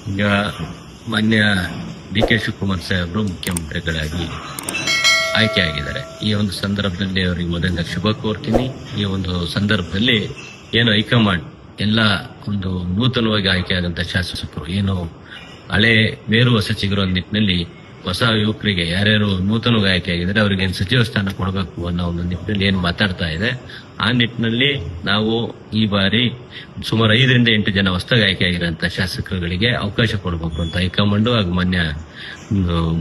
ಈಗ ಮಾನ್ಯ ಡಿ.ಕೆ. ಶಿವಕುಮಾರ್ ಸಾಹೇಬರು ಮುಖ್ಯಮಂತ್ರಿಗಳಾಗಿ ಆಯ್ಕೆಯಾಗಿದ್ದಾರೆ. ಈ ಒಂದು ಸಂದರ್ಭದಲ್ಲಿ ಅವರಿಗೆ ಮೊದಲಿಂದ ಶುಭ ಕೋರ್ತೀನಿ. ಈ ಒಂದು ಸಂದರ್ಭದಲ್ಲಿ ಏನು ಹೈಕಮಾಂಡ್ ಎಲ್ಲ ಒಂದು ನೂತನವಾಗಿ ಆಯ್ಕೆಯಾದಂತಹ ಶಾಸಕರು ಏನು ಹಳೆ ಬೇರು ಹೊಸ ಚಿಗುರು ನಿಟ್ಟಿನಲ್ಲಿ ಹೊಸ ಯುವಕರಿಗೆ ಯಾರ್ಯಾರು ನೂತನವಾಗಿ ಆಯ್ಕೆಯಾಗಿದ್ದಾರೆ ಅವರಿಗೆ ಸಚಿವ ಸ್ಥಾನ ಕೊಡಬೇಕು ಅನ್ನೋ ಒಂದು ನಿಟ್ಟಿನಲ್ಲಿ ಏನು ಮಾತಾಡ್ತಾ ಇದೆ. ಆ ನಿಟ್ಟಿನಲ್ಲಿ ನಾವು ಈ ಬಾರಿ ಸುಮಾರು 5ರಿಂದ 8 ಜನ ಹೊಸದಾಗಿ ಆಯ್ಕೆಯಾಗಿರುವಂತಹ ಶಾಸಕರುಗಳಿಗೆ ಅವಕಾಶ ಕೊಡಬೇಕು ಅಂತ ಹೈಕಮಾಂಡ್ ಹಾಗೂ ಮಾನ್ಯ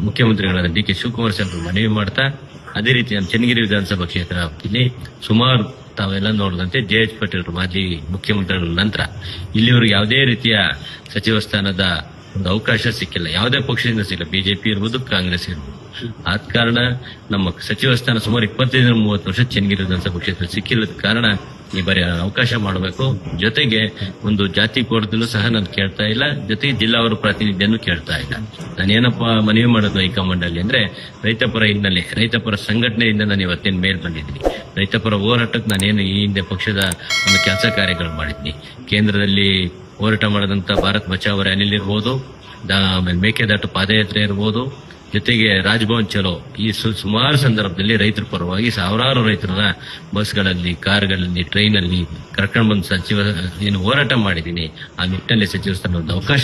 ಮುಖ್ಯಮಂತ್ರಿಗಳಾದ ಡಿ.ಕೆ. ಶಿವಕುಮಾರ್ ಸಾಹೇಬರು ಮನವಿ ಮಾಡ್ತಾ, ಅದೇ ರೀತಿ ಚನ್ನಗಿರಿ ವಿಧಾನಸಭಾ ಕ್ಷೇತ್ರ ವ್ಯಾಪ್ತಿಯಲ್ಲಿ ಸುಮಾರು ತಾವೆಲ್ಲ ನೋಡಿದಂತೆ ಜೆ.ಎಚ್. ಪಟೇಲ್ ಮಾಜಿ ಮುಖ್ಯಮಂತ್ರಿಗಳ ನಂತರ ಇಲ್ಲಿವರೆಗೆ ಯಾವುದೇ ರೀತಿಯ ಸಚಿವ ಸ್ಥಾನದ ಒಂದು ಅವಕಾಶ ಸಿಕ್ಕಿಲ್ಲ. ಯಾವುದೇ ಪಕ್ಷದಿಂದ ಸಿಕ್ಕಿಲ್ಲ, ಬಿಜೆಪಿ ಇರ್ಬೋದು, ಕಾಂಗ್ರೆಸ್ ಇರ್ಬೋದು. ಆದ ಕಾರಣ ನಮ್ಮ ಸಚಿವ ಸ್ಥಾನ ಸುಮಾರು 25-30 ವರ್ಷ ಚನ್ನಗಿರಿ ವಿಧಾನಸಭಾ ಕ್ಷೇತ್ರ ಸಿಕ್ಕಿಲ್ಲದ ಕಾರಣ ಈ ಬಾರಿ ಅವಕಾಶ ಮಾಡಬೇಕು. ಜೊತೆಗೆ ಒಂದು ಜಾತಿ ಕೋರ್ದಲ್ಲೂ ಸಹ ನಾನು ಕೇಳ್ತಾ ಇಲ್ಲ, ಜೊತೆಗೆ ಜಿಲ್ಲಾವರ ಪ್ರಾತಿನಿಧ್ಯನೂ ಕೇಳ್ತಾ ಇಲ್ಲ. ನಾನೇನಪ್ಪ ಮನವಿ ಮಾಡೋದು ಹೈಕಮಾಂಡ್ ಅಲ್ಲಿ ಅಂದ್ರೆ, ರೈತಪರ ಹಿನ್ನೆಲೆ, ರೈತಪರ ಸಂಘಟನೆಯಿಂದ ನಾನು ಇವತ್ತಿನ ಮೇಲ್ ಬಂದಿದ್ದೀನಿ. ರೈತಪರ ಹೋರಾಟಕ್ಕೆ ನಾನೇನು ಈ ಹಿಂದೆ ಪಕ್ಷದ ಒಂದು ಕೆಲಸ ಕಾರ್ಯಗಳು ಮಾಡಿದ್ದೀನಿ. ಕೇಂದ್ರದಲ್ಲಿ ಹೋರಾಟ ಮಾಡದಂತ ಭಾರತ್ ಬಚಾವ್ ರ್ಯಾಲಿ ಇರ್ಬೋದು, ಮೇಕೆದಾಟು ಪಾದಯಾತ್ರೆ ಇರ್ಬೋದು, ಜೊತೆಗೆ ರಾಜಭವನ್ ಚಲೋ, ಈ ಸುಮಾರು ಸಂದರ್ಭದಲ್ಲಿ ರೈತರ ಪರವಾಗಿ ಸಾವಿರಾರು ರೈತರನ್ನ ಬಸ್ಗಳಲ್ಲಿ, ಕಾರ್ಗಳಲ್ಲಿ, ಟ್ರೈನಲ್ಲಿ ಕರ್ಕೊಂಡು ಬಂದು ಸಚಿವ ಏನು ಹೋರಾಟ ಮಾಡಿದ್ದೀನಿ. ಆ ನಿಟ್ಟಿನಲ್ಲಿ ಸಚಿವ ಸ್ಥಾನ ಒಂದು ಅವಕಾಶ